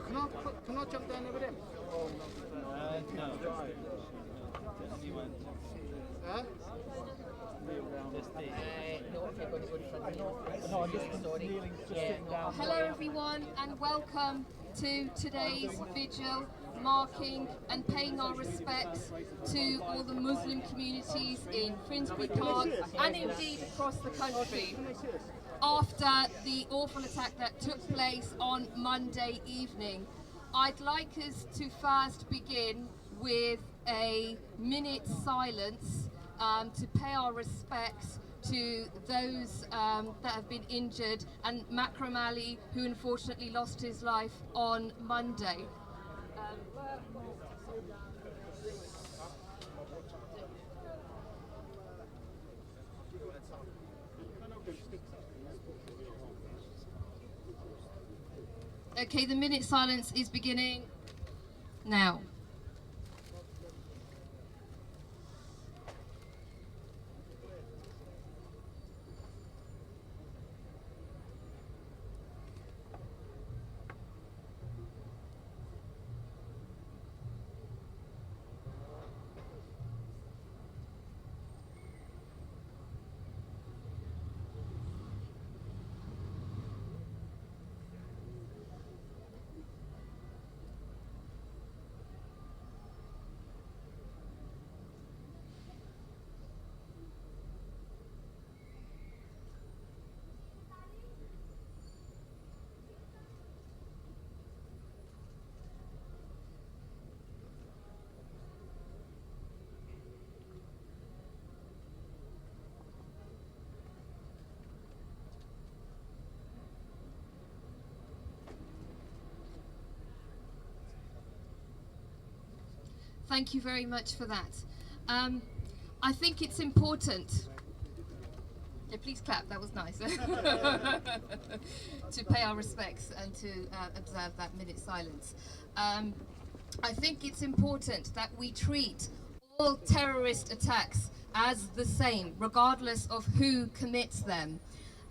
Can I jump down there with him? No. Huh? Hello everyone and welcome to today's vigil, marking and paying our respects to all the Muslim communities in Finsbury Park and indeed across the country after the awful attack that took place on Monday evening. I'd like us to first begin with a minute's silence to pay our respects to those that have been injured, and Makram Ali, who unfortunately lost his life on Monday. Okay, the minute silence is beginning now. Thank you very much for that. I think it's important. Yeah, please clap, that was nice. To pay our respects and to observe that minute silence. I think it's important that we treat all terrorist attacks as the same, regardless of who commits them.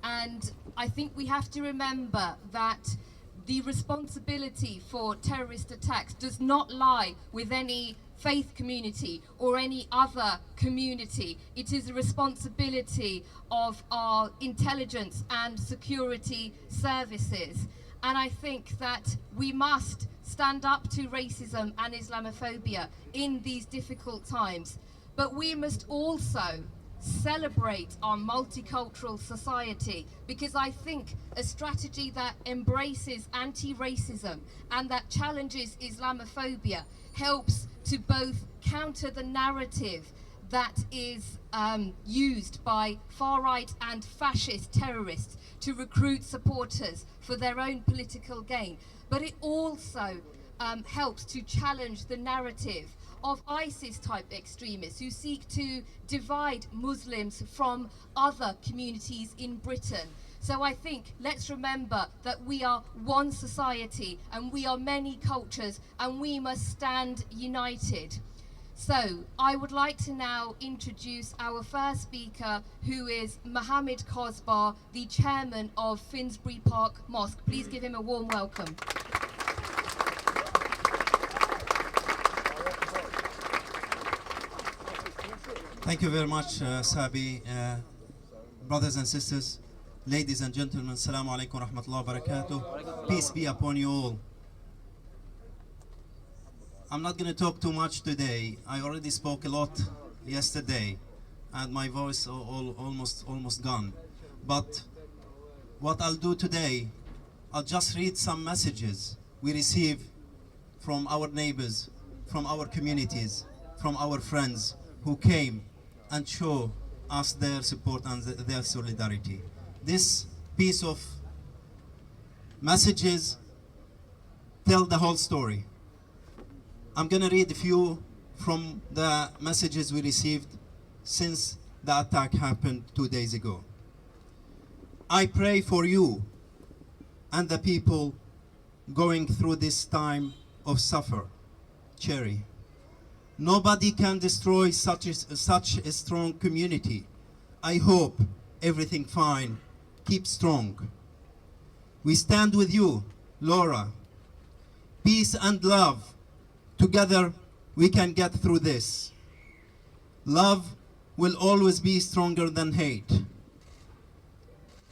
And I think we have to remember that the responsibility for terrorist attacks does not lie with any faith community or any other community. It is a responsibility of our intelligence and security services. And I think that we must stand up to racism and Islamophobia in these difficult times. But we must also celebrate our multicultural society, because I think a strategy that embraces anti-racism and that challenges Islamophobia helps to both counter the narrative that is used by far-right and fascist terrorists to recruit supporters for their own political gain, but it also helps to challenge the narrative of ISIS-type extremists who seek to divide Muslims from other communities in Britain. So I think let's remember that we are one society and we are many cultures and we must stand united. So I would like to now introduce our first speaker, who is Mohammed Kozbar, the chairman of Finsbury Park Mosque. Please give him a warm welcome. Thank you very much, Sabi. Brothers and sisters, Ladies and gentlemen, Assalamu alaikum wa rahmatullahi wa barakatuh. Peace be upon you all. I'm not going to talk too much today. I already spoke a lot yesterday, and my voice almost gone. But what I'll do today, I'll just read some messages we receive from our neighbors, from our communities, from our friends who came and show us their support and their solidarity. This piece of messages tell the whole story. I'm going to read a few from the messages we received since the attack happened 2 days ago. I pray for you and the people going through this time of suffer. Cherry. Nobody can destroy such a strong community. I hope everything fine. Keep strong. We stand with you, Laura. Peace and love. Together we can get through this. Love will always be stronger than hate.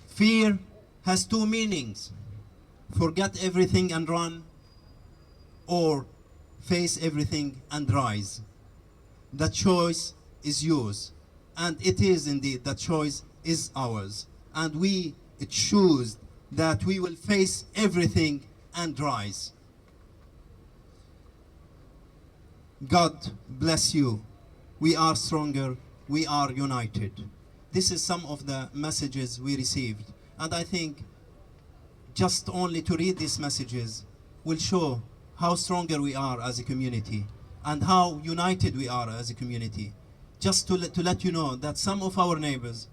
Fear has two meanings. Forget everything and run, or face everything and rise. The choice is yours, and it is indeed, the choice is ours. And we choose that we will face everything and rise. God bless you. We are stronger, we are united. This is some of the messages we received, and I think just only to read these messages will show how stronger we are as a community and how united we are as a community. Just to let you know that some of our neighbors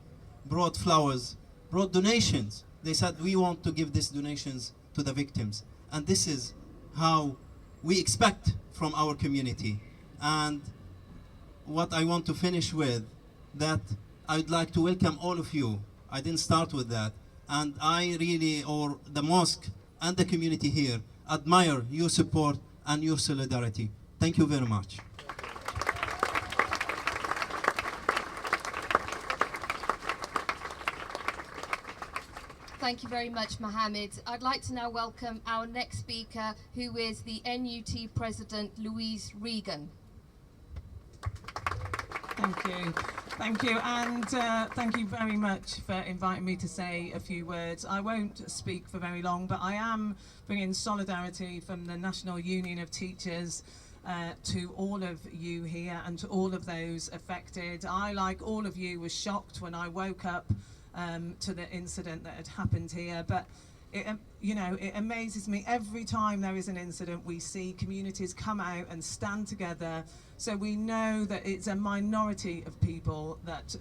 brought flowers, brought donations. They said, we want to give these donations to the victims. And this is how we expect from our community. And what I want to finish with, that I'd like to welcome all of you. I didn't start with that. And I really, or the mosque and the community here, admire your support and your solidarity. Thank you very much. Thank you very much, Mohammed. I'd like to now welcome our next speaker, who is the NUT President, Louise Regan. Thank you. Thank you, and thank you very much for inviting me to say a few words. I won't speak for very long, but I am bringing solidarity from the National Union of Teachers to all of you here and to all of those affected. I, like all of you, was shocked when I woke up to the incident that had happened here, but it amazes me every time there is an incident. We see communities come out and stand together, so we know that it's a minority of people that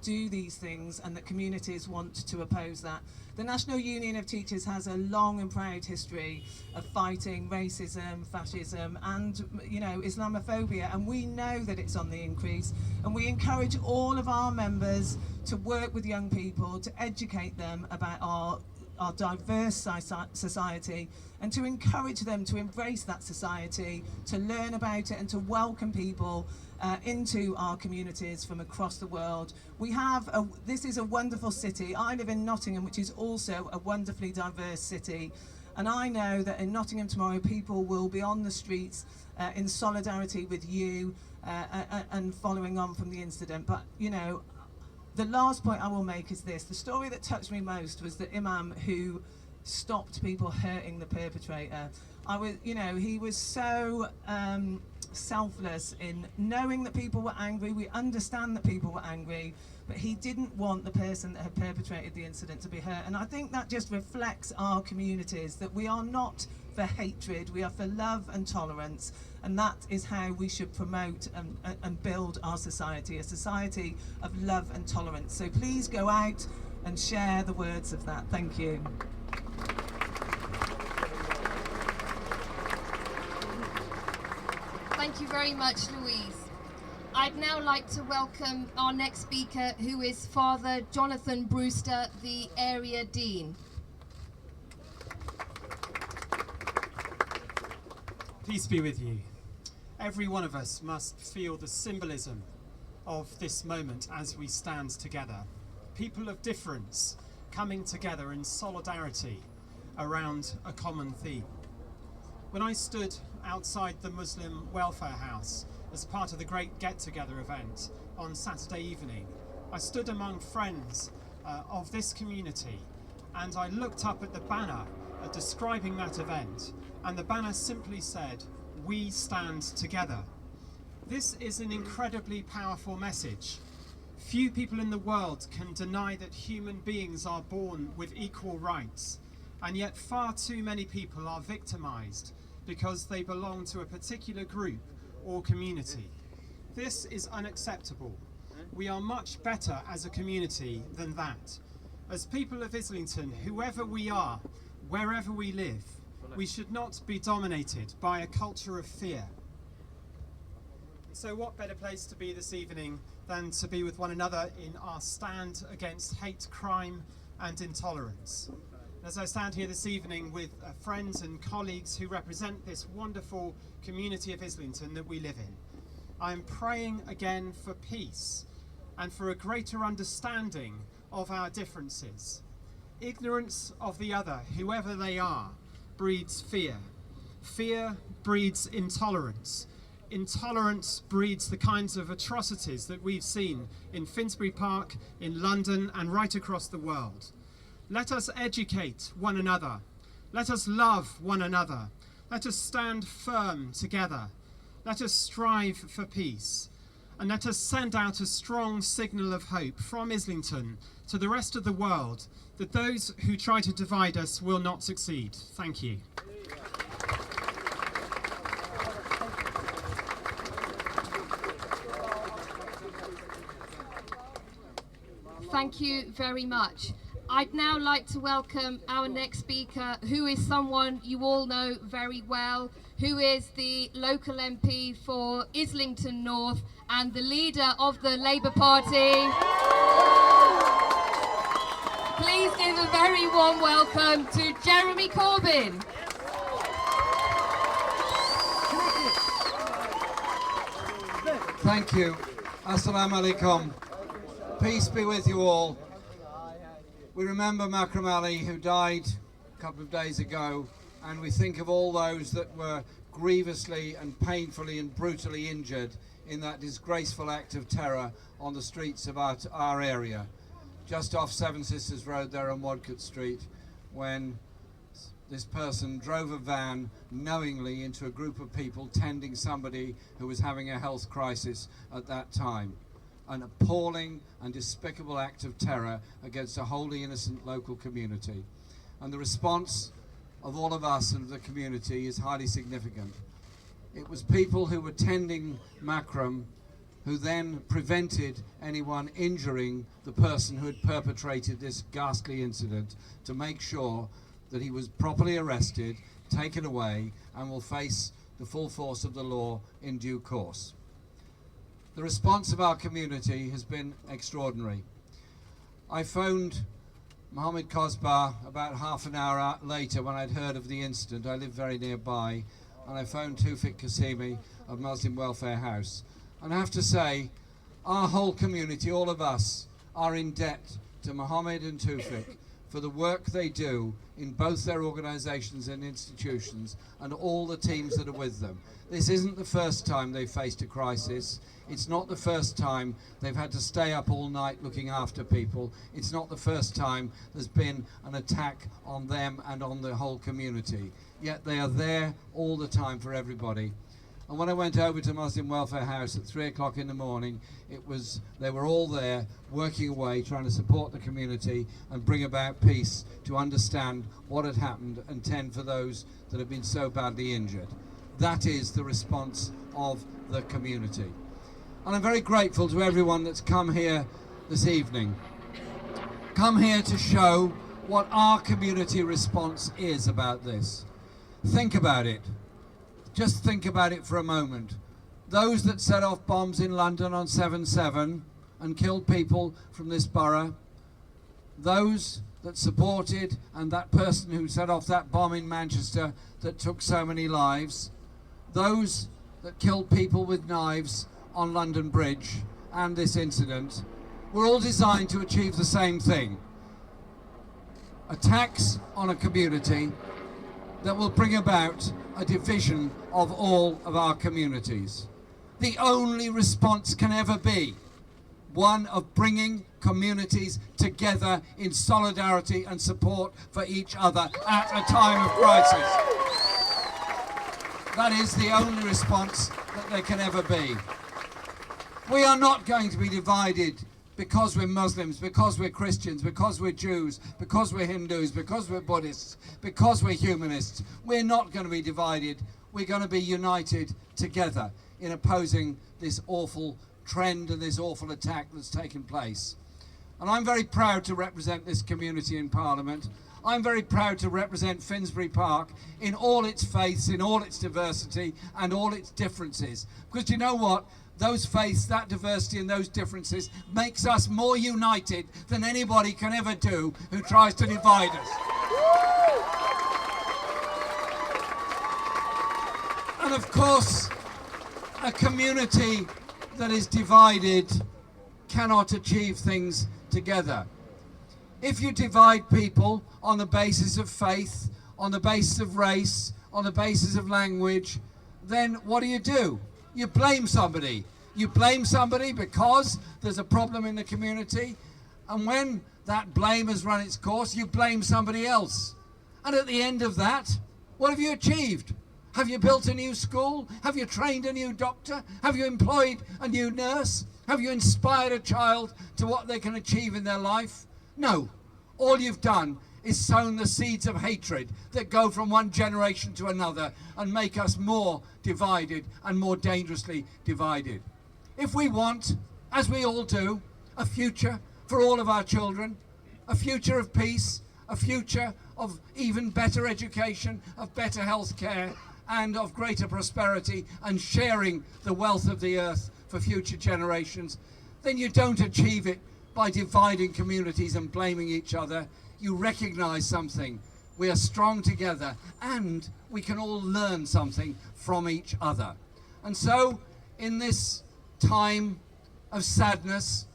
do these things, and that communities want to oppose that. The National Union of Teachers has a long and proud history of fighting racism, fascism, and Islamophobia, and we know that it's on the increase, and we encourage all of our members to work with young people, to educate them about our diverse society, and to encourage them to embrace that society, to learn about it, and to welcome people into our communities from across the world. This is a wonderful city. I live in Nottingham, which is also a wonderfully diverse city, and I know that in Nottingham tomorrow people will be on the streets in solidarity with you and following on from the incident. But the last point I will make is this. The story that touched me most was the imam who stopped people hurting the perpetrator. He was so selfless in knowing that people were angry. We understand that people were angry, but he didn't want the person that had perpetrated the incident to be hurt. And I think that just reflects our communities, that we are not for hatred, we are for love and tolerance, and that is how we should promote and build our society, a society of love and tolerance. So please go out and share the words of that. Thank you. Thank you very much, Louise. I'd now like to welcome our next speaker, who is Father Jonathan Brewster, the Area Dean. Peace be with you. Every one of us must feel the symbolism of this moment as we stand together. People of difference coming together in solidarity around a common theme. When I stood outside the Muslim Welfare House as part of the great get-together event on Saturday evening, I stood among friends of this community, and I looked up at the banner describing that event, and the banner simply said, "We stand together." This is an incredibly powerful message. Few people in the world can deny that human beings are born with equal rights, and yet far too many people are victimized because they belong to a particular group or community. This is unacceptable. We are much better as a community than that. As people of Islington, whoever we are, wherever we live, we should not be dominated by a culture of fear. So what better place to be this evening than to be with one another in our stand against hate, crime and intolerance. As I stand here this evening with friends and colleagues who represent this wonderful community of Islington that we live in, I am praying again for peace and for a greater understanding of our differences. Ignorance of the other, whoever they are, breeds fear. Fear breeds intolerance. Intolerance breeds the kinds of atrocities that we've seen in Finsbury Park, in London, and right across the world. Let us educate one another. Let us love one another. Let us stand firm together. Let us strive for peace. And let us send out a strong signal of hope from Islington to the rest of the world that those who try to divide us will not succeed. Thank you. Thank you very much. I'd now like to welcome our next speaker, who is someone you all know very well, who is the local MP for Islington North and the leader of the Labour Party. Please give a very warm welcome to Jeremy Corbyn. Thank you. Assalamu alaikum. Peace be with you all. We remember Makram Ali, who died a couple of days ago, and we think of all those that were grievously and painfully and brutally injured in that disgraceful act of terror on the streets of our area, just off Seven Sisters Road there on Wadcote Street, when this person drove a van knowingly into a group of people tending somebody who was having a health crisis at that time. An appalling and despicable act of terror against a wholly innocent local community. And the response of all of us and the community is highly significant. It was people who were tending Makram who then prevented anyone injuring the person who had perpetrated this ghastly incident, to make sure that he was properly arrested, taken away, and will face the full force of the law in due course. The response of our community has been extraordinary. I phoned Mohammed Kozbar about half an hour later when I'd heard of the incident. I live very nearby, and I phoned Tufik Kasimi of Muslim Welfare House. And I have to say, our whole community, all of us, are in debt to Mohammed and Tufik for the work they do in both their organisations and institutions, and all the teams that are with them. This isn't the first time they've faced a crisis. It's not the first time they've had to stay up all night looking after people. It's not the first time there's been an attack on them and on the whole community. Yet they are there all the time for everybody. And when I went over to Muslim Welfare House at 3 o'clock in the morning, they were all there working away, trying to support the community and bring about peace, to understand what had happened and tend for those that have been so badly injured. That is the response of the community. And I'm very grateful to everyone that's come here this evening. Come here to show what our community response is about this. Think about it. Just think about it for a moment. Those that set off bombs in London on 7/7 and killed people from this borough, those that supported, and that person who set off that bomb in Manchester that took so many lives, those that killed people with knives on London Bridge, and this incident, were all designed to achieve the same thing. attacks on a community that will bring about a division of all of our communities. The only response can ever be one of bringing communities together in solidarity and support for each other at a time of crisis. That is the only response that there can ever be. We are not going to be divided because we're Muslims, because we're Christians, because we're Jews, because we're Hindus, because we're Buddhists, because we're humanists. We're not going to be divided. We're going to be united together in opposing this awful trend and this awful attack that's taken place. And I'm very proud to represent this community in Parliament. I'm very proud to represent Finsbury Park in all its faiths, in all its diversity and all its differences. Because you know what? Those faiths, that diversity and those differences makes us more united than anybody can ever do who tries to divide us. And of course, a community that is divided cannot achieve things together. If you divide people on the basis of faith, on the basis of race, on the basis of language, then what do? You blame somebody. You blame somebody because there's a problem in the community, and when that blame has run its course, you blame somebody else. And at the end of that, what have you achieved? Have you built a new school? Have you trained a new doctor? Have you employed a new nurse? Have you inspired a child to what they can achieve in their life? No. All you've done is sown the seeds of hatred that go from one generation to another and make us more divided and more dangerously divided. If we want, as we all do, a future for all of our children, a future of peace, a future of even better education, of better health care, and of greater prosperity and sharing the wealth of the earth for future generations, then you don't achieve it by dividing communities and blaming each other. You recognize something. We are strong together and we can all learn something from each other. And so in this time of sadness,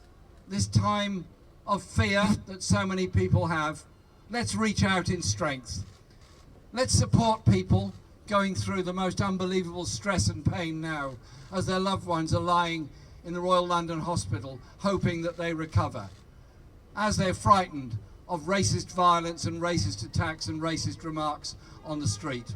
this time of fear that so many people have, let's reach out in strength. Let's support people going through the most unbelievable stress and pain now as their loved ones are lying in the Royal London Hospital hoping that they recover, as they're frightened of racist violence and racist attacks and racist remarks on the street.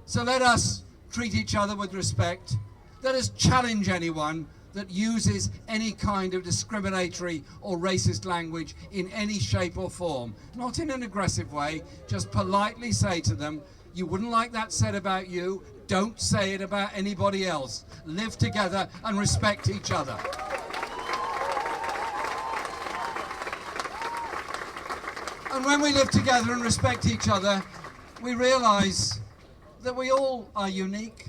So let us treat each other with respect. Let us challenge anyone that uses any kind of discriminatory or racist language in any shape or form. Not in an aggressive way, just politely say to them, you wouldn't like that said about you, don't say it about anybody else. Live together and respect each other. And when we live together and respect each other, we realize that we all are unique.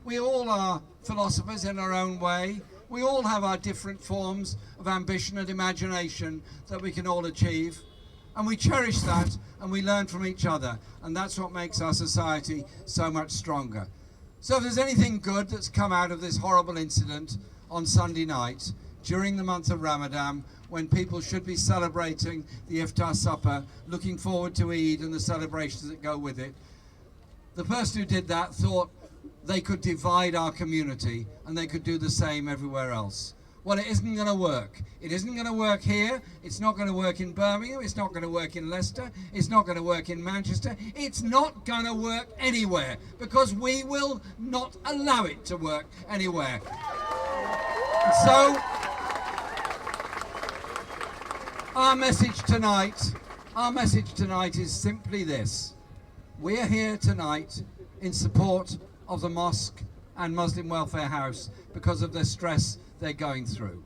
We all are philosophers in our own way. We all have our different forms of ambition and imagination that we can all achieve. And we cherish that and we learn from each other. And that's what makes our society so much stronger. So if there's anything good that's come out of this horrible incident on Sunday night, during the month of Ramadan, when people should be celebrating the iftar supper, looking forward to Eid and the celebrations that go with it, the person who did that thought they could divide our community and they could do the same everywhere else. Well, it isn't going to work. It isn't going to work here. It's not going to work in Birmingham. It's not going to work in Leicester. It's not going to work in Manchester. It's not going to work anywhere because we will not allow it to work anywhere. And so, our message tonight is simply this. We're here tonight in support of the Mosque and Muslim Welfare House because of the stress they're going through.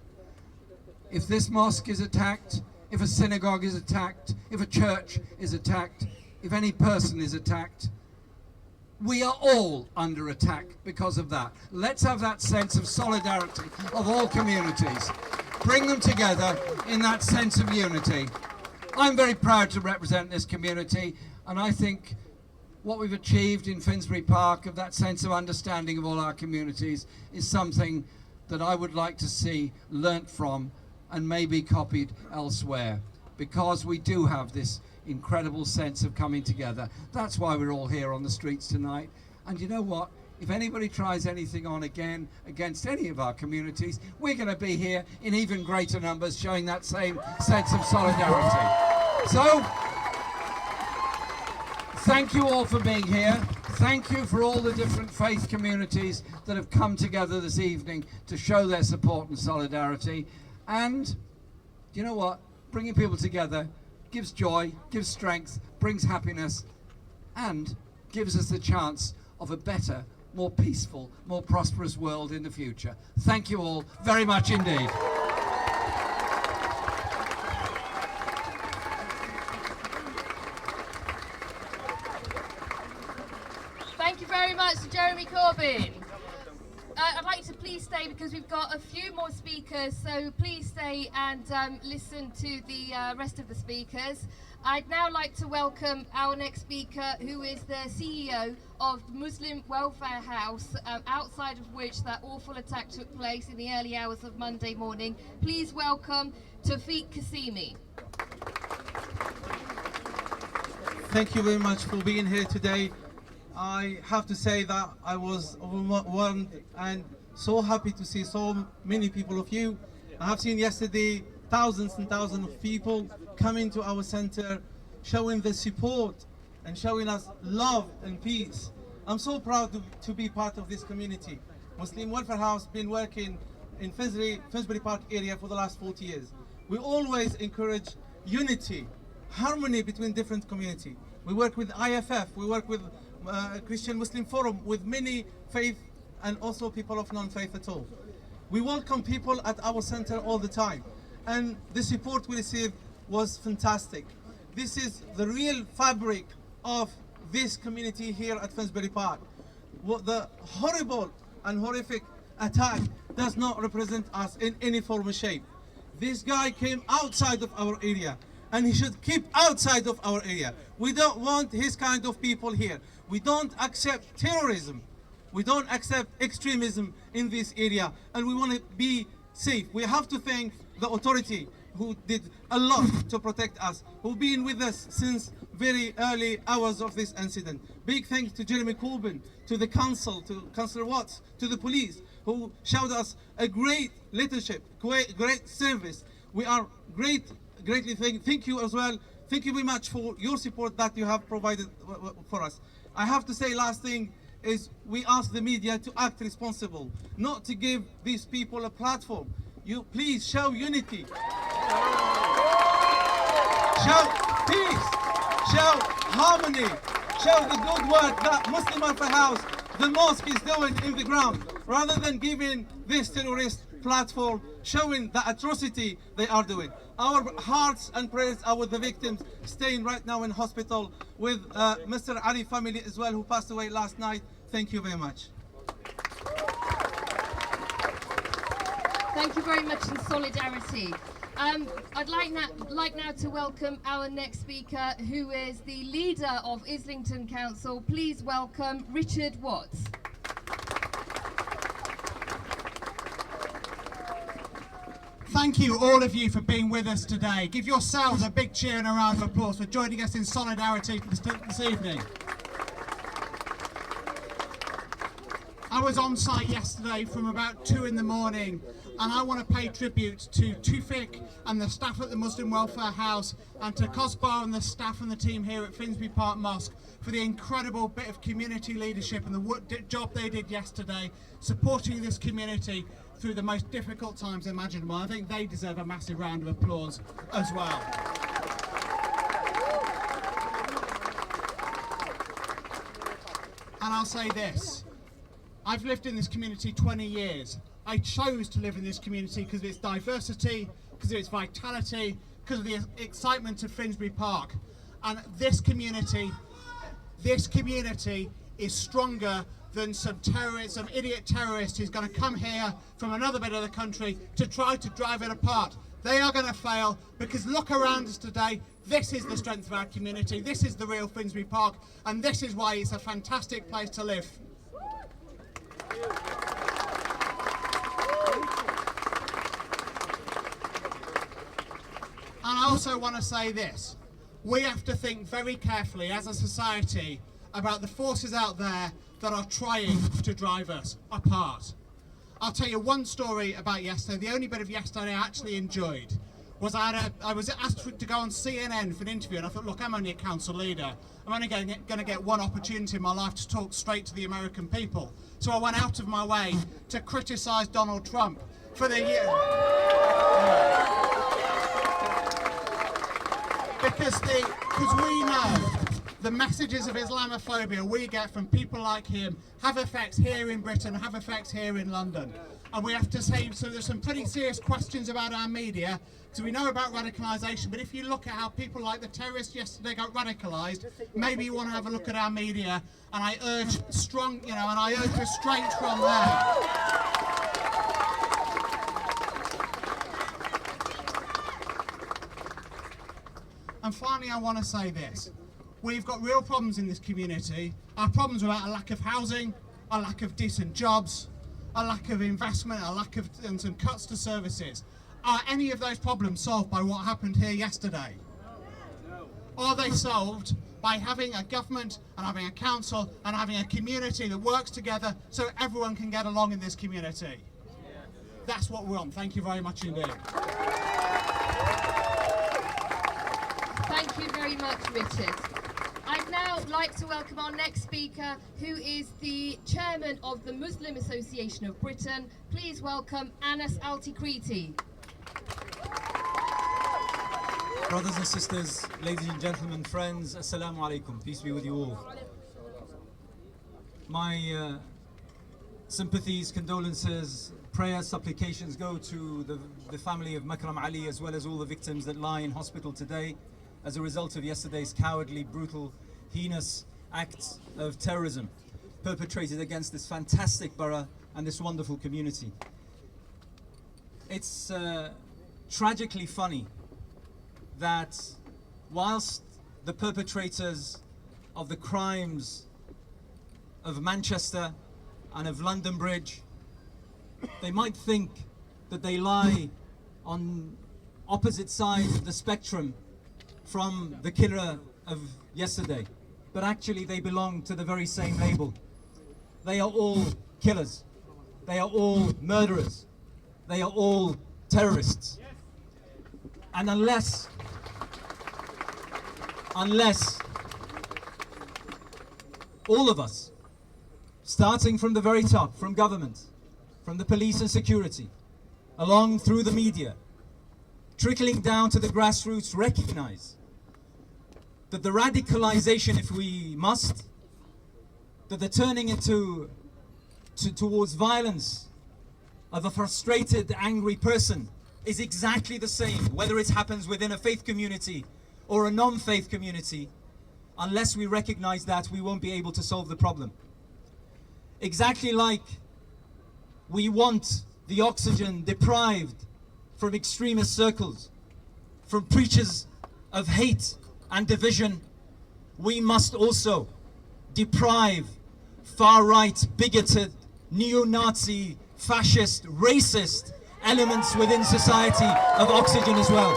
If this mosque is attacked, if a synagogue is attacked, if a church is attacked, if any person is attacked, we are all under attack because of that. Let's have that sense of solidarity of all communities. Bring them together in that sense of unity. I'm very proud to represent this community, and I think what we've achieved in Finsbury Park, of that sense of understanding of all our communities, is something that I would like to see learnt from and maybe copied elsewhere, because we do have this incredible sense of coming together. That's why we're all here on the streets tonight. And you know what? If anybody tries anything on again against any of our communities, we're going to be here in even greater numbers showing that same sense of solidarity. So, thank you all for being here. Thank you for all the different faith communities that have come together this evening to show their support and solidarity. And you know what? Bringing people together gives joy, gives strength, brings happiness, and gives us the chance of a better, more peaceful, more prosperous world in the future. Thank you all very much indeed. Thank you very much to Jeremy Corbyn. I'd like you to please stay because we've got a few more speakers, so please stay and listen to the rest of the speakers. I'd now like to welcome our next speaker, who is the CEO of the Muslim Welfare House, outside of which that awful attack took place in the early hours of Monday morning. Please welcome Tawfiq Kasimi. Thank you very much for being here today. I have to say that I was overwhelmed and so happy to see so many people of you. I have seen yesterday thousands and thousands of people coming to our center, showing the support and showing us love and peace. I'm so proud to be part of this community. Muslim Welfare House been working in Finsbury Park area for the last 40 years. We always encourage unity, harmony between different communities. We work with IFF, we work with Christian Muslim Forum, with many faith and also people of non-faith at all. We welcome people at our center all the time, and the support we received was fantastic. This is the real fabric of this community here at Finsbury Park. The horrible and horrific attack does not represent us in any form or shape. This guy came outside of our area, and he should keep outside of our area. We don't want his kind of people here. We don't accept terrorism. We don't accept extremism in this area, and we want to be safe. We have to thank the authority who did a lot to protect us, who've been with us since very early hours of this incident. Big thanks to Jeremy Corbyn, to the council, to Councillor Watts, to the police, who showed us a great leadership, great service. We are greatly thank you as well. Thank you very much for your support that you have provided for us. I have to say, last thing is, we ask the media to act responsible, not to give these people a platform. You please show unity, show peace, show harmony, show the good work that Muslim Welfare House, the mosque, is doing in the ground, rather than giving this terrorist platform, showing the atrocity they are doing. Our hearts and prayers are with the victims staying right now in hospital, with Mr. Ali family as well, who passed away last night. Thank you very much. Thank you very much in solidarity. I'd like now to welcome our next speaker, who is the leader of Islington Council. Please welcome Richard Watts. Thank you, all of you, for being with us today. Give yourselves a big cheer and a round of applause for joining us in solidarity this evening. I was on site yesterday from about 2 in the morning, and I want to pay tribute to Tawfiq and the staff at the Muslim Welfare House, and to Kozbar and the staff and the team here at Finsbury Park Mosque for the incredible bit of community leadership and the job they did yesterday, supporting this community through the most difficult times imaginable. I think they deserve a massive round of applause as well. And I'll say this, I've lived in this community 20 years. I chose to live in this community because of its diversity, because of its vitality, because of the excitement of Finsbury Park. And this community is stronger than some idiot terrorist who's going to come here from another bit of the country to try to drive it apart. They are going to fail, because look around us today. This is the strength of our community. This is the real Finsbury Park, and this is why it's a fantastic place to live. And I also want to say this. we have to think very carefully as a society about the forces out there that are trying to drive us apart. I'll tell you one story about yesterday. The only bit of yesterday I actually enjoyed was I was asked to go on CNN for an interview, and I thought, look, I'm only a council leader. I'm only going to get one opportunity in my life to talk straight to the American people. So I went out of my way to criticise Donald Trump for the year. Because we know the messages of Islamophobia we get from people like him have effects here in Britain, have effects here in London. And we have to say, so there's some pretty serious questions about our media, because we know about radicalisation, but if you look at how people like the terrorists yesterday got radicalised, maybe you want to have a look at our media, and I urge restraint from there. And finally, I want to say this. We've got real problems in this community. Our problems are about a lack of housing, a lack of decent jobs, a lack of investment, and some cuts to services. Are any of those problems solved by what happened here yesterday? No. Are they solved by having a government and having a council and having a community that works together so everyone can get along in this community? That's what we're on. Thank you very much indeed. Thank you very much, Richard. I'd now like to welcome our next speaker, who is the chairman of the Muslim Association of Britain. Please welcome Anas Al-Tikriti. Brothers and sisters, ladies and gentlemen, friends, Assalamu alaikum. Peace be with you all. My sympathies, condolences, prayers, supplications go to the family of Makram Ali, as well as all the victims that lie in hospital today as a result of yesterday's cowardly, brutal, heinous acts of terrorism perpetrated against this fantastic borough and this wonderful community. It's tragically funny that whilst the perpetrators of the crimes of Manchester and of London Bridge, they might think that they lie on opposite sides of the spectrum from the killer of yesterday, but actually they belong to the very same label. They are all killers. They are all murderers. They are all terrorists. And unless all of us, starting from the very top, from government, from the police and security, along through the media, trickling down to the grassroots, recognize that the radicalization, if we must, that the turning towards violence of a frustrated, angry person is exactly the same, whether it happens within a faith community or a non-faith community. Unless we recognize that, we won't be able to solve the problem. Exactly like we want the oxygen deprived from extremist circles, from preachers of hate and division, we must also deprive far-right, bigoted, neo-Nazi, fascist, racist elements within society of oxygen as well.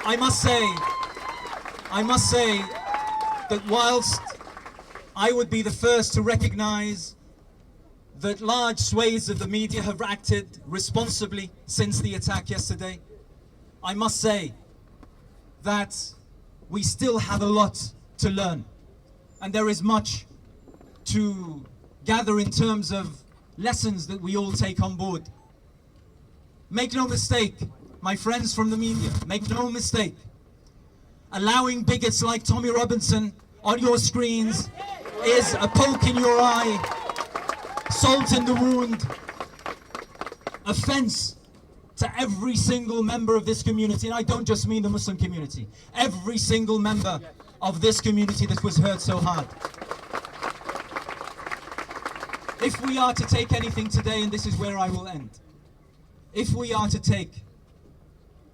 I must say that whilst I would be the first to recognize that large swathes of the media have acted responsibly since the attack yesterday, I must say that we still have a lot to learn, and there is much to gather in terms of lessons that we all take on board. Make no mistake, my friends from the media, make no mistake. Allowing bigots like Tommy Robinson on your screens is a poke in your eye, salt in the wound, offense to every single member of this community. And I don't just mean the Muslim community, every single member of this community that was hurt so hard. If we are to take anything today, and this is where I will end, if we are to take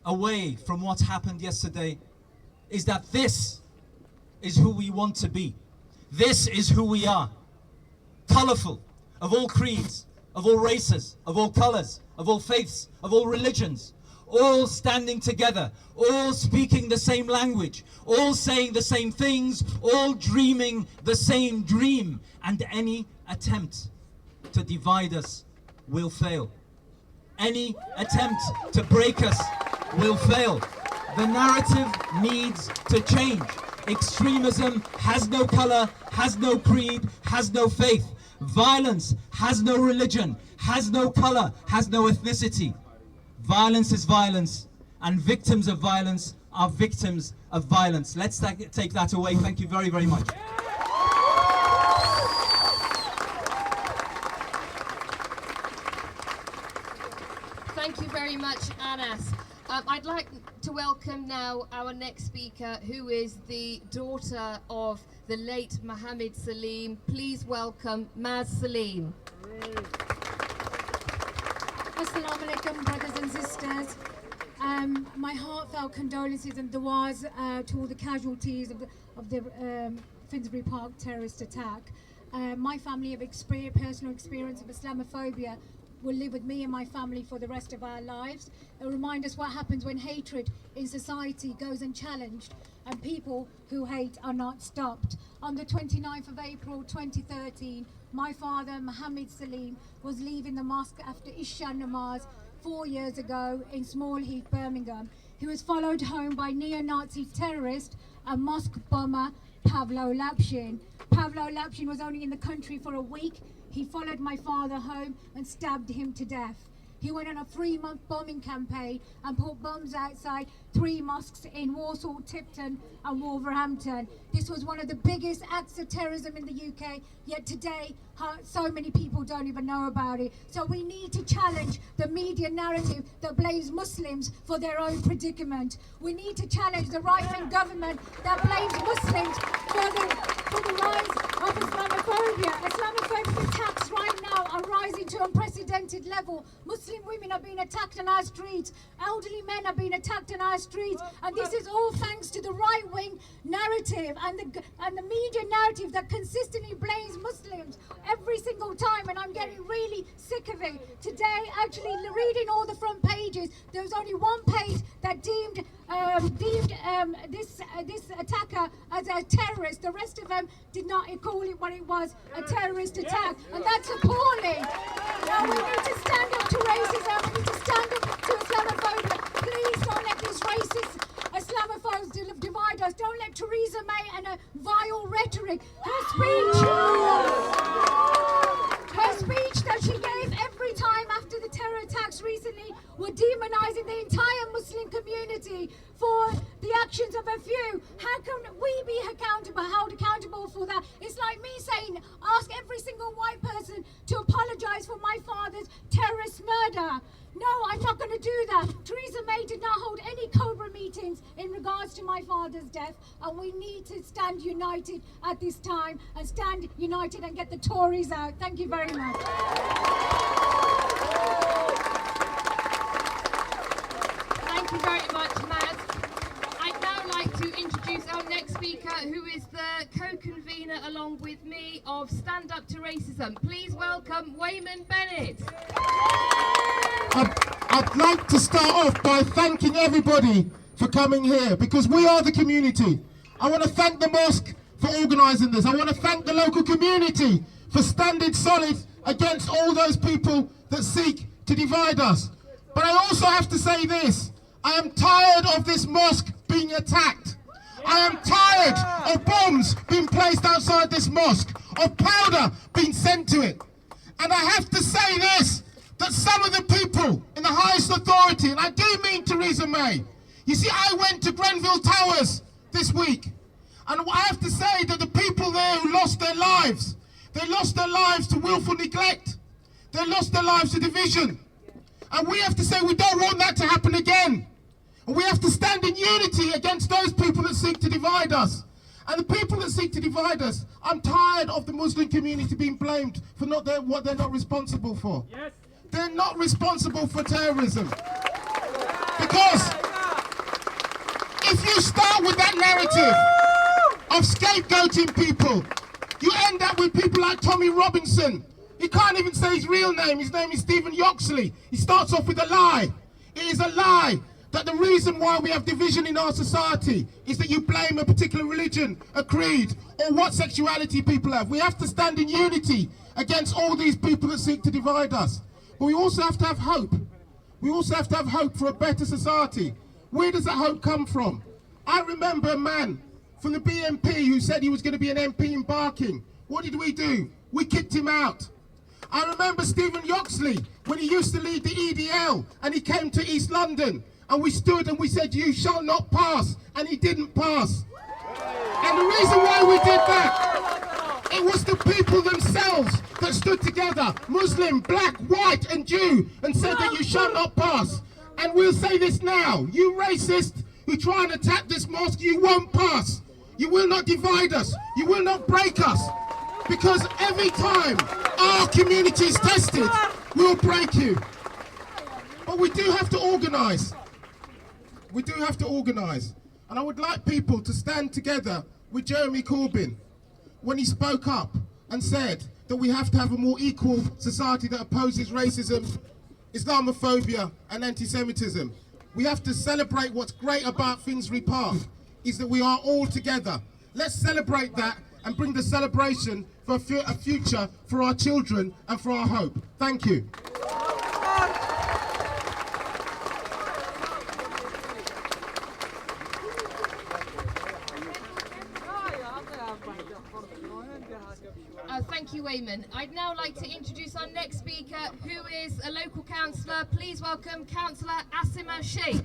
away from what happened yesterday, is that this is who we want to be. This is who we are. Colourful, of all creeds, of all races, of all colours, of all faiths, of all religions, all standing together, all speaking the same language, all saying the same things, all dreaming the same dream, and any attempt to divide us will fail. Any attempt to break us will fail. The narrative needs to change. Extremism has no color, has no creed, has no faith. Violence has no religion, has no color, has no ethnicity. Violence is violence, and victims of violence are victims of violence. Let's take that away. Thank you very, very much. Thank you very much, Anas. I'd like to welcome now our next speaker, who is the daughter of the late Mohammed Saleem. Please welcome Maz Saleem. Assalamu alaikum, brothers and sisters. My heartfelt condolences and du'as to all the casualties of the Finsbury Park terrorist attack. My family have personal experience of Islamophobia will live with me and my family for the rest of our lives. It'll remind us what happens when hatred in society goes unchallenged and people who hate are not stopped. On the 29th of April 2013, my father, Mohammed Saleem, was leaving the mosque after Isha Namaz 4 years ago in Small Heath, Birmingham. He was followed home by neo-Nazi terrorist and mosque bomber Pavlo Lapshin. Pavlo Lapshin was only in the country for a week. He followed my father home and stabbed him to death. He went on a 3-month bombing campaign and put bombs outside 3 mosques in Warsaw, Tipton and Wolverhampton. This was one of the biggest acts of terrorism in the UK, yet today so many people don't even know about it. So we need to challenge the media narrative that blames Muslims for their own predicament. We need to challenge the right-wing government that blames Muslims for the rise of Islamophobia. Islamophobic attacks right now are rising to unprecedented level. Muslim women are being attacked on our streets. Elderly men are being attacked on our streets. And this is all thanks to the right-wing narrative and the media narrative that consistently blames Muslims every single time. And I'm getting really sick of it. Today, actually, reading all the front pages, there was only one page that deemed this attacker as a terrorist. The rest of them did not call it what it was, a terrorist attack, and that's appalling. Now we need to stand up to racism, we need to stand up to Islamophobia. Please don't let these racist Islamophobes divide us. Don't let Theresa May and her vile rhetoric, her speech that she gave every time after the terror attacks recently were demonizing the entire Muslim community for the actions of a few. How can we be held accountable for that? It's like me saying, ask every single white person to apologize for my father's terrorist murder. No, I'm not going to do that. Theresa May did not hold any Cobra meetings in regards to my father's death, and we need to stand united at this time and stand united and get the Tories out. Thank you very much. Thank you very much, Maz. I'd now like to introduce our next speaker, who is the co-convener along with me of Stand Up to Racism. Please welcome Wayman Bennett. I'd like to start off by thanking everybody for coming here, because we are the community. I want to thank the mosque for organising this. I want to thank the local community for standing solid against all those people that seek to divide us. But I also have to say this: I am tired of this mosque being attacked. I am tired of bombs being placed outside this mosque, of powder being sent to it. And I have to say this, that some of the people in the highest authority, and I do mean Theresa May, you see, I went to Grenfell Towers this week, and I have to say that the people there who lost their lives, they lost their lives to willful neglect, they lost their lives to division, and we have to say we don't want that to happen again. And we have to stand in unity against those people that seek to divide us. And the people that seek to divide us, I'm tired of the Muslim community being blamed for what they're not responsible for. Yes. They're not responsible for terrorism. Because if you start with that narrative of scapegoating people, you end up with people like Tommy Robinson. He can't even say his real name. His name is Stephen Yoxley. He starts off with a lie. It is a lie that the reason why we have division in our society is that you blame a particular religion, a creed, or what sexuality people have. We have to stand in unity against all these people that seek to divide us. But we also have to have hope. We also have to have hope for a better society. Where does that hope come from? I remember a man from the BNP who said he was going to be an MP in Barking. What did we do? We kicked him out. I remember Stephen Yoxley when he used to lead the EDL and he came to East London and we stood and we said, you shall not pass, and he didn't pass. And the reason why we did that, it was the people themselves that stood together, Muslim, black, white and Jew, and said that you shall not pass. And we'll say this now, you racist who try and attack this mosque, you won't pass. You will not divide us, you will not break us, because every time our community is tested, we'll break you. But we do have to organise. We do have to organise. And I would like people to stand together with Jeremy Corbyn when he spoke up and said that we have to have a more equal society that opposes racism, Islamophobia and anti-Semitism. We have to celebrate what's great about Finsbury Park, is that we are all together. Let's celebrate that and bring the celebration for a future for our children and for our hope. Thank you. Thank you, Wayman. I'd now like to introduce our next speaker, who is a local councillor. Please welcome Councillor Asima Sheikh.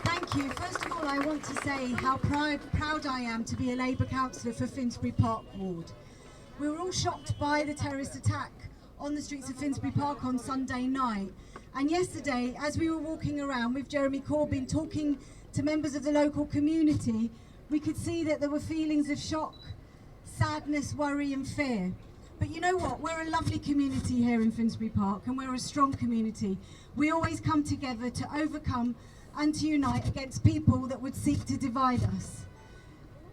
Thank you. First of all, I want to say how proud I am to be a Labour councillor for Finsbury Park ward. We were all shocked by the terrorist attack on the streets of Finsbury Park on Sunday night. And yesterday, as we were walking around with Jeremy Corbyn talking to members of the local community, we could see that there were feelings of shock, sadness, worry and fear. But you know what? We're a lovely community here in Finsbury Park, and we're a strong community. We always come together to overcome and to unite against people that would seek to divide us.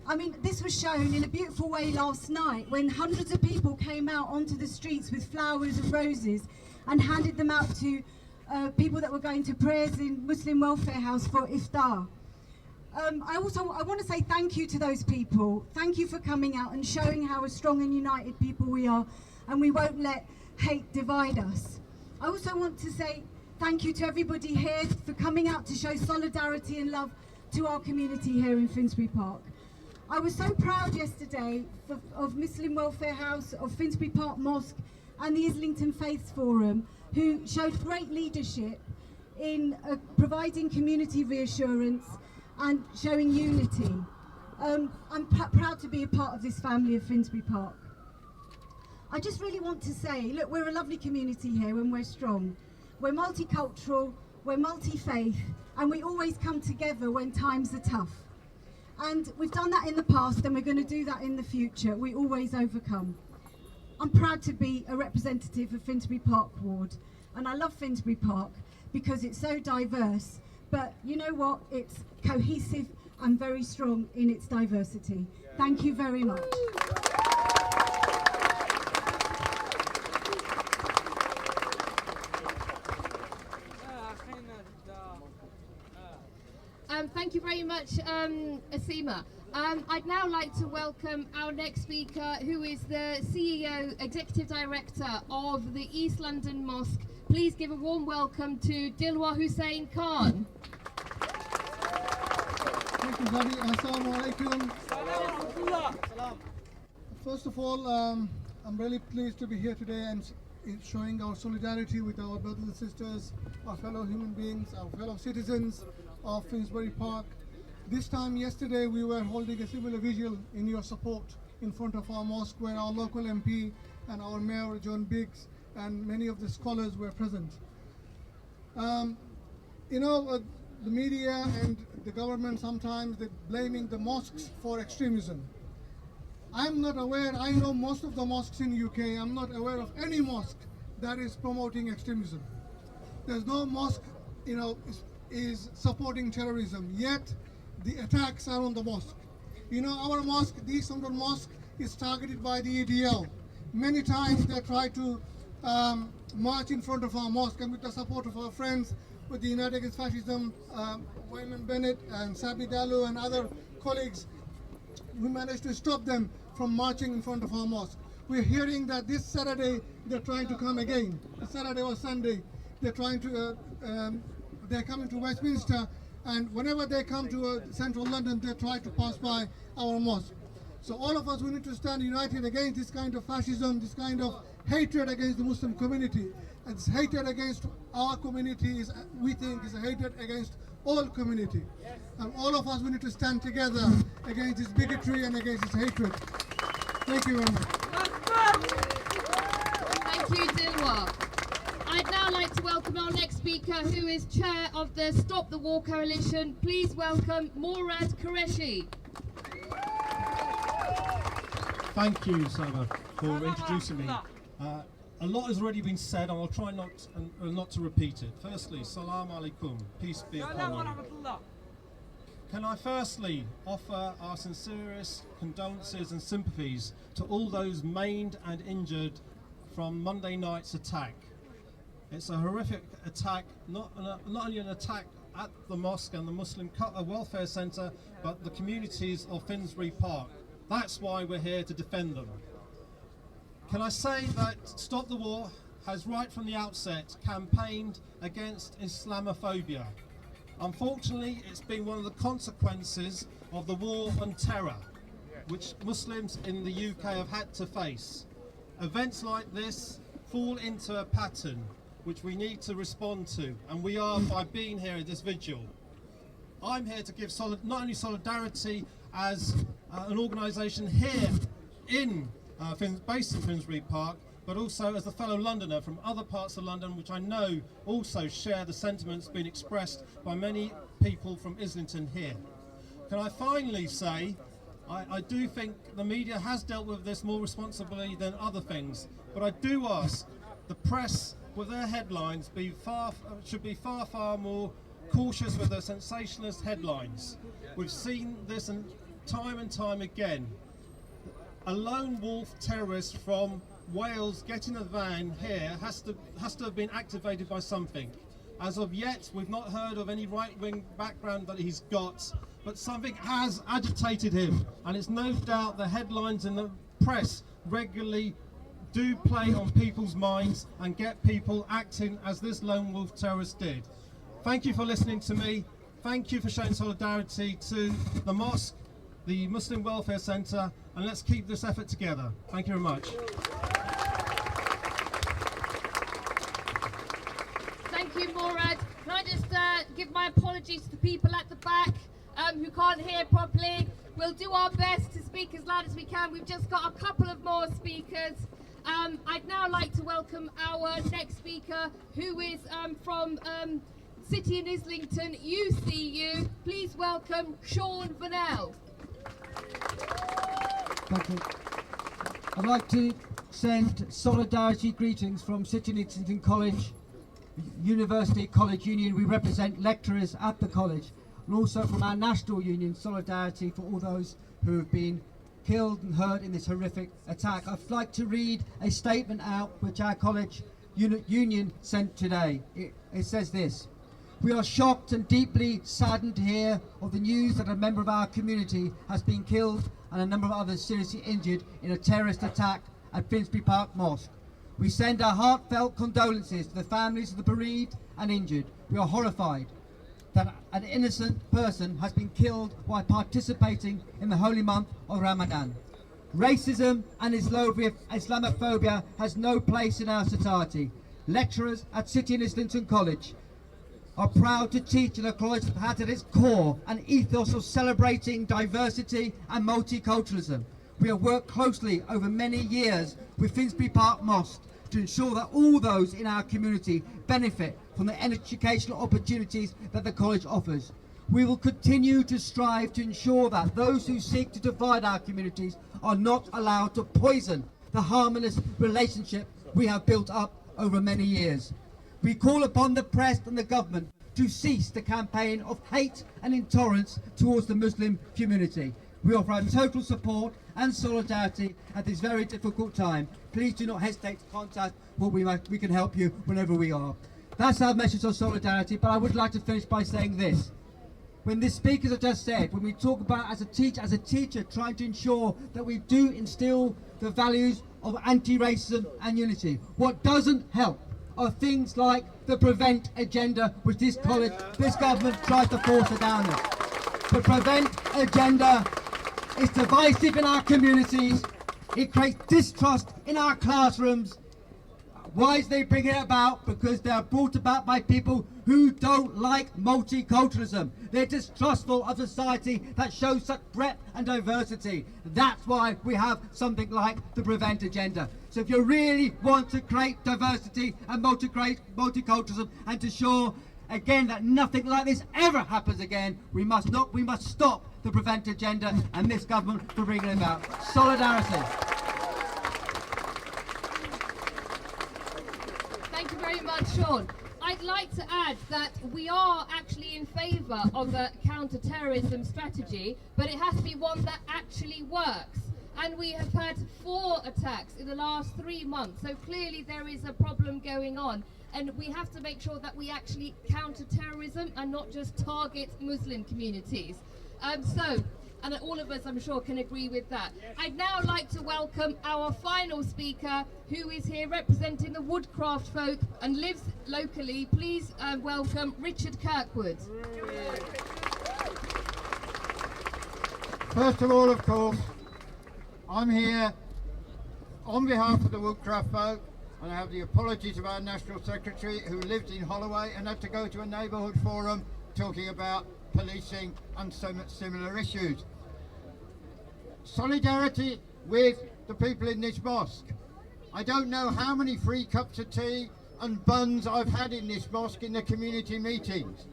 I mean, this was shown in a beautiful way last night when hundreds of people came out onto the streets with flowers and roses and handed them out to people that were going to prayers in Muslim Welfare House for iftar. I want to say thank you to those people. Thank you for coming out and showing how a strong and united people we are, and we won't let hate divide us. I also want to say thank you to everybody here for coming out to show solidarity and love to our community here in Finsbury Park. I was so proud yesterday of Muslim Welfare House, of Finsbury Park Mosque and the Islington Faiths Forum, who showed great leadership in providing community reassurance and showing unity. I'm proud to be a part of this family of Finsbury Park. I just really want to say, look, we're a lovely community here and we're strong. We're multicultural, we're multi-faith, and we always come together when times are tough. And we've done that in the past and we're going to do that in the future. We always overcome. I'm proud to be a representative of Finsbury Park Ward, and I love Finsbury Park because it's so diverse. But you know what? It's cohesive and very strong in its diversity. Thank you very much. Thank you very much, Asima. I'd now like to welcome our next speaker, who is the CEO, Executive Director of the East London Mosque. Please give a warm welcome to Dilwar Hussain Khan. Thank you, Zadi. Assalamu alaikum. First of all, I'm really pleased to be here today and showing our solidarity with our brothers and sisters, our fellow human beings, our fellow citizens of Finsbury Park. This time yesterday we were holding a similar vigil in your support in front of our mosque, where our local MP and our Mayor John Biggs and many of the scholars were present. The media and the government sometimes they're blaming the mosques for extremism. I'm not aware, I know most of the mosques in UK, I'm not aware of any mosque that is promoting extremism. There's no mosque, is supporting terrorism, yet the attacks are on the mosque. Our mosque, the East London Mosque, is targeted by the EDL. Many times they try to march in front of our mosque, and with the support of our friends with the United Against Fascism, Wyman Bennett and Sabi Dalu and other colleagues, we managed to stop them from marching in front of our mosque. We're hearing that this Saturday they're trying to come again. This Saturday or Sunday, they're trying to, they're coming to Westminster, and whenever they come to central London, they try to pass by our mosque. So all of us, we need to stand united against this kind of fascism, this kind of hatred against the Muslim community. And this hatred against our community is, we think, is a hatred against all community. And all of us, we need to stand together against this bigotry and against this hatred. Thank you very much. Thank you, Dilwar. I'd now like to welcome our next speaker, who is chair of the Stop the War Coalition. Please welcome Morad Qureshi. Thank you, Sama, for introducing me. A lot has already been said, and I'll try not to repeat it. Firstly, Salam Alaikum, peace be upon you. Can I firstly offer our sincerest condolences and sympathies to all those maimed and injured from Monday night's attack. It's a horrific attack, not only an attack at the mosque and the Muslim welfare centre, but the communities of Finsbury Park. That's why we're here to defend them. Can I say that Stop the War has right from the outset campaigned against Islamophobia. Unfortunately, it's been one of the consequences of the war on terror, which Muslims in the UK have had to face. Events like this fall into a pattern which we need to respond to, and we are by being here at this vigil. I'm here to give not only solidarity as an organisation here in based in Finsbury Park, but also as a fellow Londoner from other parts of London, which I know also share the sentiments being expressed by many people from Islington here. Can I finally say, I do think the media has dealt with this more responsibly than other things, but I do ask the press with their headlines should be far more cautious with their sensationalist headlines. We've seen this time and time again. A lone wolf terrorist from Wales getting a van here has to have been activated by something. As of yet, we've not heard of any right-wing background that he's got, but something has agitated him, and it's no doubt the headlines in the press regularly do play on people's minds and get people acting as this lone wolf terrorist did. Thank you for listening to me. Thank you for showing solidarity to the mosque, the Muslim Welfare Centre, and let's keep this effort together. Thank you very much. Thank you, Morad. Can I just give my apologies to the people at the back who can't hear properly. We'll do our best to speak as loud as we can. We've just got a couple of more speakers. I'd now like to welcome our next speaker, who is from City in Islington, UCU. Please welcome Sean Vernell. Thank you. I'd like to send solidarity greetings from City in Islington College, University College Union. We represent lecturers at the college, and also from our national union, solidarity for all those who have been killed and hurt in this horrific attack. I'd like to read a statement out which our college union sent today. It says this: "We are shocked and deeply saddened to hear of the news that a member of our community has been killed and a number of others seriously injured in a terrorist attack at Finsbury Park Mosque. We send our heartfelt condolences to the families of the bereaved and injured. We are horrified that an innocent person has been killed while participating in the holy month of Ramadan. Racism and Islamophobia has no place in our society. Lecturers at City in Islington College are proud to teach in a college that has at its core an ethos of celebrating diversity and multiculturalism. We have worked closely over many years with Finsbury Park Mosque to ensure that all those in our community benefit from the educational opportunities that the college offers. We will continue to strive to ensure that those who seek to divide our communities are not allowed to poison the harmonious relationship we have built up over many years. We call upon the press and the government to cease the campaign of hate and intolerance towards the Muslim community. We offer our total support and solidarity at this very difficult time. Please do not hesitate to contact what we can help you whenever we are. That's our message of solidarity, but I would like to finish by saying this. When the speakers have just said, when we talk about as a teacher trying to ensure that we do instill the values of anti-racism and unity, what doesn't help are things like the prevent agenda, which this government tries to force it down us. The prevent agenda is divisive in our communities. It creates distrust in our classrooms. Why is they bring it about? Because they are brought about by people who don't like multiculturalism. They're distrustful of society that shows such breadth and diversity. That's why we have something like the prevent agenda. So if you really want to create diversity and multiculturalism and to ensure again that nothing like this ever happens again, we must stop the prevent agenda and this government for bringing it about. Solidarity. Thank you very much, Sean. I'd like to add that we are actually in favour of a counter-terrorism strategy, but it has to be one that actually works. And we have had 4 attacks in the last 3 months, so clearly there is a problem going on. And we have to make sure that we actually counter terrorism and not just target Muslim communities. And all of us, I'm sure, can agree with that. I'd now like to welcome our final speaker, who is here representing the Woodcraft folk and lives locally. Please welcome Richard Kirkwood. First of all, of course, I'm here on behalf of the Woodcraft folk, and I have the apologies of our National Secretary, who lived in Holloway and had to go to a neighbourhood forum talking about policing and so much similar issues. Solidarity with the people in this mosque. I don't know how many free cups of tea and buns I've had in this mosque in the community meetings.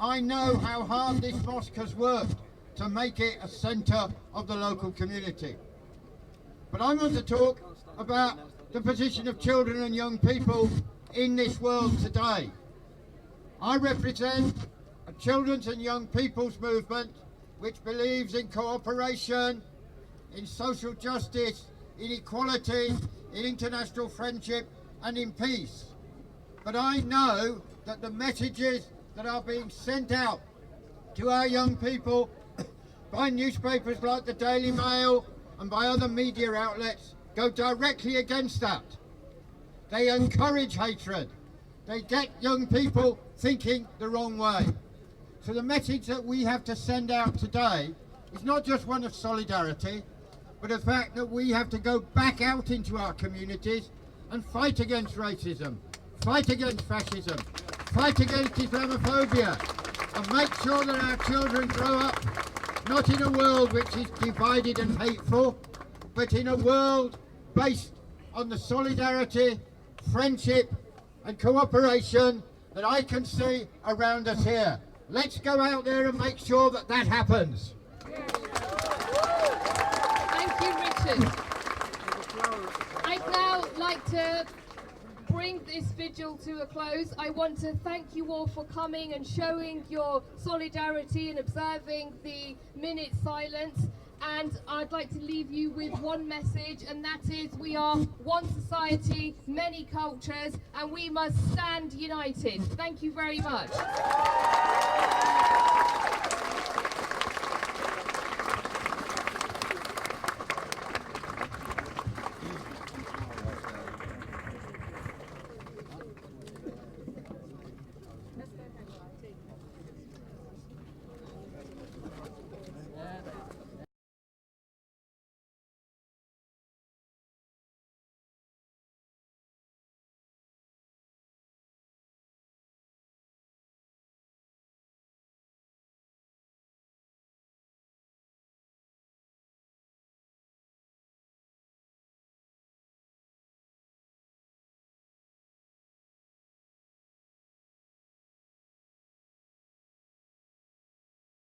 I know how hard this mosque has worked to make it a centre of the local community. But I want to talk about the position of children and young people in this world today. I represent a children's and young people's movement which believes in cooperation, in social justice, in equality, in international friendship and in peace. But I know that the messages that are being sent out to our young people by newspapers like the Daily Mail and by other media outlets go directly against that. They encourage hatred. They get young people thinking the wrong way. So the message that we have to send out today is not just one of solidarity, but the fact that we have to go back out into our communities and fight against racism, fight against fascism, fight against Islamophobia, and make sure that our children grow up not in a world which is divided and hateful, but in a world based on the solidarity, friendship and cooperation that I can see around us here. Let's go out there and make sure that that happens. Thank you, Richard. I'd now like to bring this vigil to a close. I want to thank you all for coming and showing your solidarity and observing the minute silence. And I'd like to leave you with one message, and that is we are one society, many cultures, and we must stand united. Thank you very much.